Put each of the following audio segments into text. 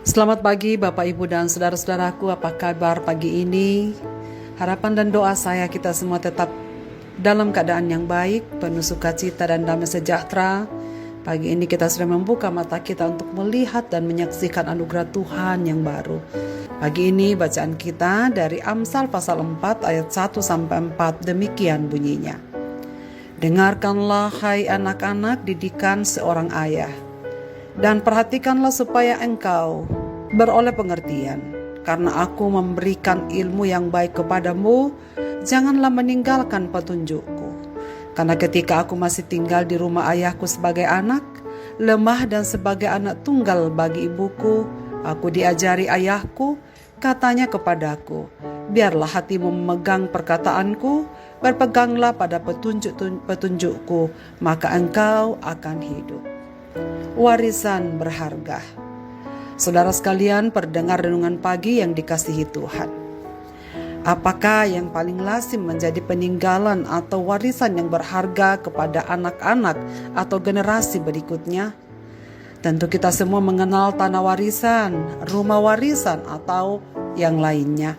Selamat pagi Bapak Ibu dan saudara-saudaraku, apa kabar pagi ini? Harapan dan doa saya kita semua tetap dalam keadaan yang baik, penuh sukacita dan damai sejahtera. Pagi ini kita sudah membuka mata kita untuk melihat dan menyaksikan anugerah Tuhan yang baru. Pagi ini bacaan kita dari Amsal pasal 4 ayat 1-4, demikian bunyinya. Dengarkanlah hai anak-anak didikan seorang ayah, dan perhatikanlah supaya engkau beroleh pengertian. Karena aku memberikan ilmu yang baik kepadamu, janganlah meninggalkan petunjukku. Karena ketika aku masih tinggal di rumah ayahku sebagai anak, lemah dan sebagai anak tunggal bagi ibuku, aku diajari ayahku, katanya kepadaku, biarlah hatimu memegang perkataanku, berpeganglah pada petunjukku, maka engkau akan hidup. Warisan berharga. Saudara sekalian, pendengar renungan pagi yang dikasihi Tuhan, apakah yang paling lazim menjadi peninggalan atau warisan yang berharga kepada anak-anak atau generasi berikutnya? Tentu kita semua mengenal tanah warisan, rumah warisan, atau yang lainnya.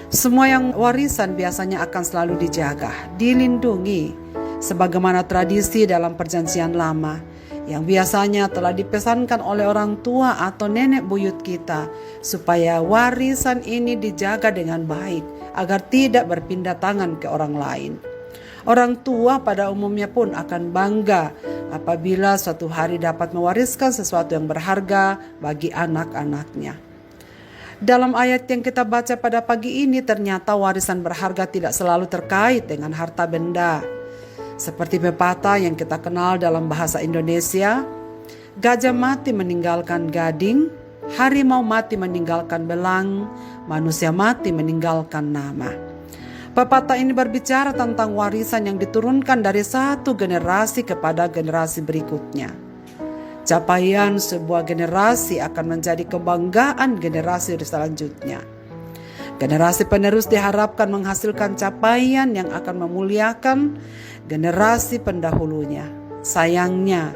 Semua yang warisan biasanya akan selalu dijaga, dilindungi, sebagaimana tradisi dalam perjanjian lama yang biasanya telah dipesankan oleh orang tua atau nenek buyut kita, supaya warisan ini dijaga dengan baik agar tidak berpindah tangan ke orang lain. Orang tua pada umumnya pun akan bangga apabila suatu hari dapat mewariskan sesuatu yang berharga bagi anak-anaknya. Dalam ayat yang kita baca pada pagi ini, ternyata warisan berharga tidak selalu terkait dengan harta benda. Seperti pepatah yang kita kenal dalam bahasa Indonesia, gajah mati meninggalkan gading, harimau mati meninggalkan belang, manusia mati meninggalkan nama. Pepatah ini berbicara tentang warisan yang diturunkan dari satu generasi kepada generasi berikutnya. Capaian sebuah generasi akan menjadi kebanggaan generasi selanjutnya. Generasi penerus diharapkan menghasilkan capaian yang akan memuliakan generasi pendahulunya. Sayangnya,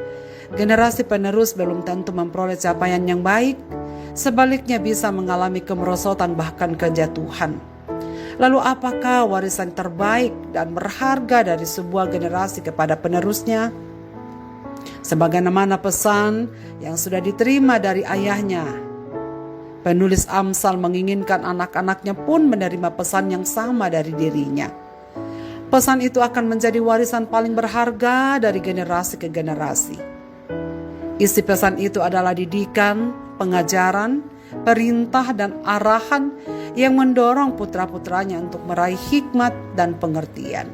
generasi penerus belum tentu memperoleh capaian yang baik, sebaliknya bisa mengalami kemerosotan bahkan kejatuhan. Lalu apakah warisan terbaik dan berharga dari sebuah generasi kepada penerusnya? Sebagaimana pesan yang sudah diterima dari ayahnya, penulis Amsal menginginkan anak-anaknya pun menerima pesan yang sama dari dirinya. Pesan itu akan menjadi warisan paling berharga dari generasi ke generasi. Isi pesan itu adalah didikan, pengajaran, perintah dan arahan yang mendorong putra-putranya untuk meraih hikmat dan pengertian.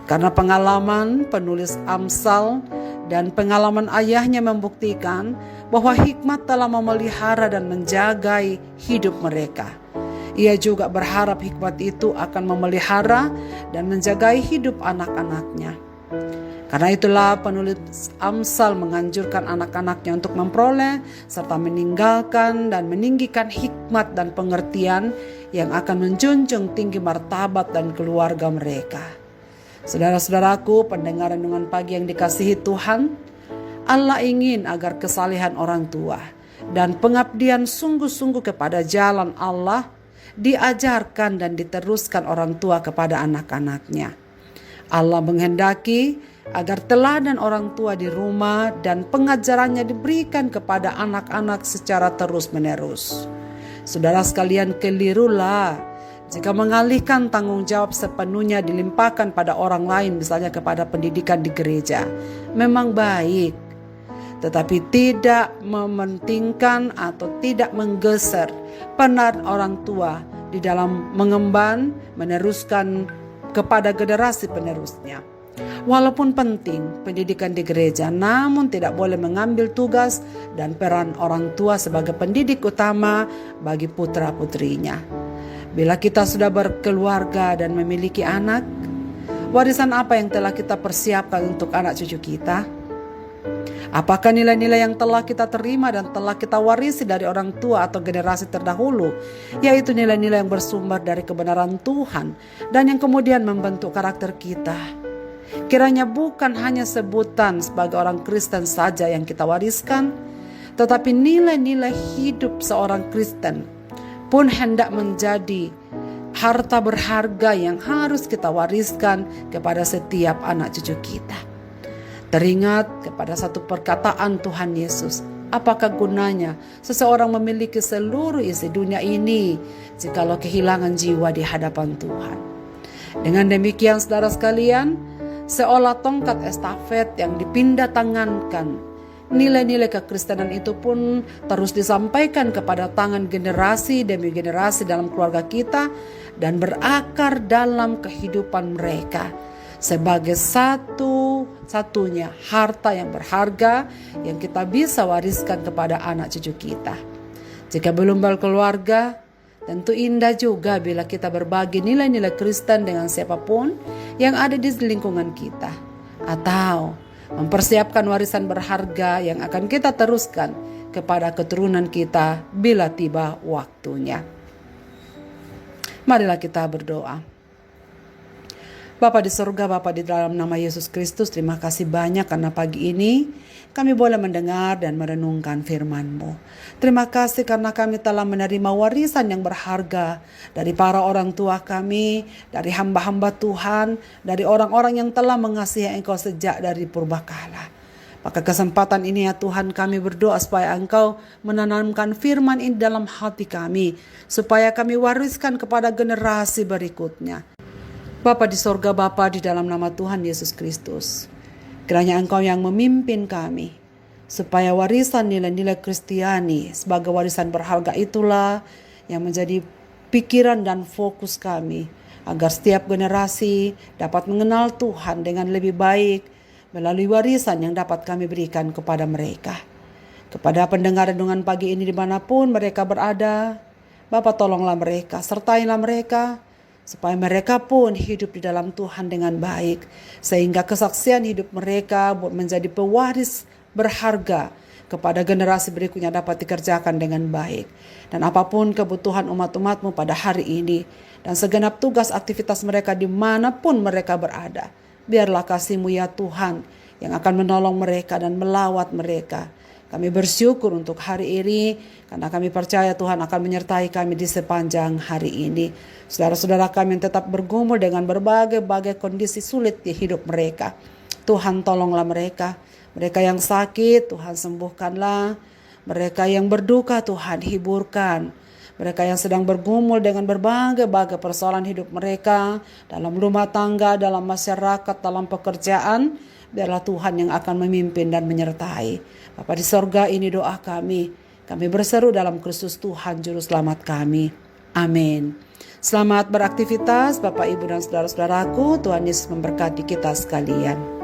Karena pengalaman penulis Amsal dan pengalaman ayahnya membuktikan bahwa hikmat telah memelihara dan menjaga hidup mereka. Ia juga berharap hikmat itu akan memelihara dan menjaga hidup anak-anaknya. Karena itulah penulis Amsal menganjurkan anak-anaknya untuk memperoleh serta meninggalkan dan meninggikan hikmat dan pengertian yang akan menjunjung tinggi martabat dan keluarga mereka. Saudara-saudaraku, pendengar renungan pagi yang dikasihi Tuhan, Allah ingin agar kesalehan orang tua dan pengabdian sungguh-sungguh kepada jalan Allah diajarkan dan diteruskan orang tua kepada anak-anaknya. Allah menghendaki agar teladan orang tua di rumah dan pengajarannya diberikan kepada anak-anak secara terus-menerus. Saudara sekalian, kelirulah jika mengalihkan tanggung jawab sepenuhnya dilimpahkan pada orang lain, misalnya kepada pendidikan di gereja. Memang baik, tetapi tidak mementingkan atau tidak menggeser peran orang tua di dalam mengemban, meneruskan kepada generasi penerusnya. Walaupun penting pendidikan di gereja, namun tidak boleh mengambil tugas dan peran orang tua sebagai pendidik utama bagi putra-putrinya. Bila kita sudah berkeluarga dan memiliki anak, warisan apa yang telah kita persiapkan untuk anak cucu kita? Apakah nilai-nilai yang telah kita terima dan telah kita warisi dari orang tua atau generasi terdahulu, yaitu nilai-nilai yang bersumber dari kebenaran Tuhan dan yang kemudian membentuk karakter kita? Kiranya bukan hanya sebutan sebagai orang Kristen saja yang kita wariskan, Tetapi nilai-nilai hidup seorang Kristen pun hendak menjadi harta berharga yang harus kita wariskan kepada setiap anak cucu kita. Teringat kepada satu perkataan Tuhan Yesus, apakah gunanya seseorang memiliki seluruh isi dunia ini jikalau kehilangan jiwa di hadapan Tuhan? Dengan demikian saudara sekalian, seolah tongkat estafet yang dipindah tangankan, nilai-nilai kekristenan itu pun terus disampaikan kepada tangan generasi demi generasi dalam keluarga kita dan berakar dalam kehidupan mereka sebagai satu-satunya harta yang berharga yang kita bisa wariskan kepada anak cucu kita. Jika belum berkeluarga, tentu indah juga bila kita berbagi nilai-nilai Kristen dengan siapapun yang ada di lingkungan kita, atau mempersiapkan warisan berharga yang akan kita teruskan kepada keturunan kita bila tiba waktunya. Marilah kita berdoa. Bapa di surga, Bapa di dalam nama Yesus Kristus, terima kasih banyak karena pagi ini kami boleh mendengar dan merenungkan firman-Mu. Terima kasih karena kami telah menerima warisan yang berharga dari para orang tua kami, dari hamba-hamba Tuhan, dari orang-orang yang telah mengasihi Engkau sejak dari purbakala. Maka kesempatan ini ya Tuhan, kami berdoa supaya Engkau menanamkan firman ini dalam hati kami, supaya kami wariskan kepada generasi berikutnya. Bapa di sorga, Bapa di dalam nama Tuhan Yesus Kristus, kiranya Engkau yang memimpin kami, supaya warisan nilai-nilai Kristiani sebagai warisan berharga itulah yang menjadi pikiran dan fokus kami, agar setiap generasi dapat mengenal Tuhan dengan lebih baik melalui warisan yang dapat kami berikan kepada mereka. Kepada pendengar renungan pagi ini dimanapun mereka berada, Bapa tolonglah mereka, sertailah mereka, supaya mereka pun hidup di dalam Tuhan dengan baik, sehingga kesaksian hidup mereka menjadi pewaris berharga kepada generasi berikutnya dapat dikerjakan dengan baik. Dan apapun kebutuhan umat-umat-Mu pada hari ini, dan segenap tugas aktivitas mereka dimanapun mereka berada, biarlah kasih-Mu ya Tuhan yang akan menolong mereka dan melawat mereka. Kami bersyukur untuk hari ini, karena kami percaya Tuhan akan menyertai kami di sepanjang hari ini. Saudara-saudara kami yang tetap bergumul dengan berbagai-bagai kondisi sulit di hidup mereka, Tuhan tolonglah mereka. Mereka yang sakit, Tuhan sembuhkanlah. Mereka yang berduka, Tuhan hiburkan. Mereka yang sedang bergumul dengan berbagai-bagai persoalan hidup mereka, dalam rumah tangga, dalam masyarakat, dalam pekerjaan, biarlah Tuhan yang akan memimpin dan menyertai. Bapa di sorga, ini doa kami. Kami berseru dalam Kristus Tuhan Juru Selamat kami. Amin. Selamat beraktivitas Bapak, Ibu, dan saudara-saudaraku. Tuhan Yesus memberkati kita sekalian.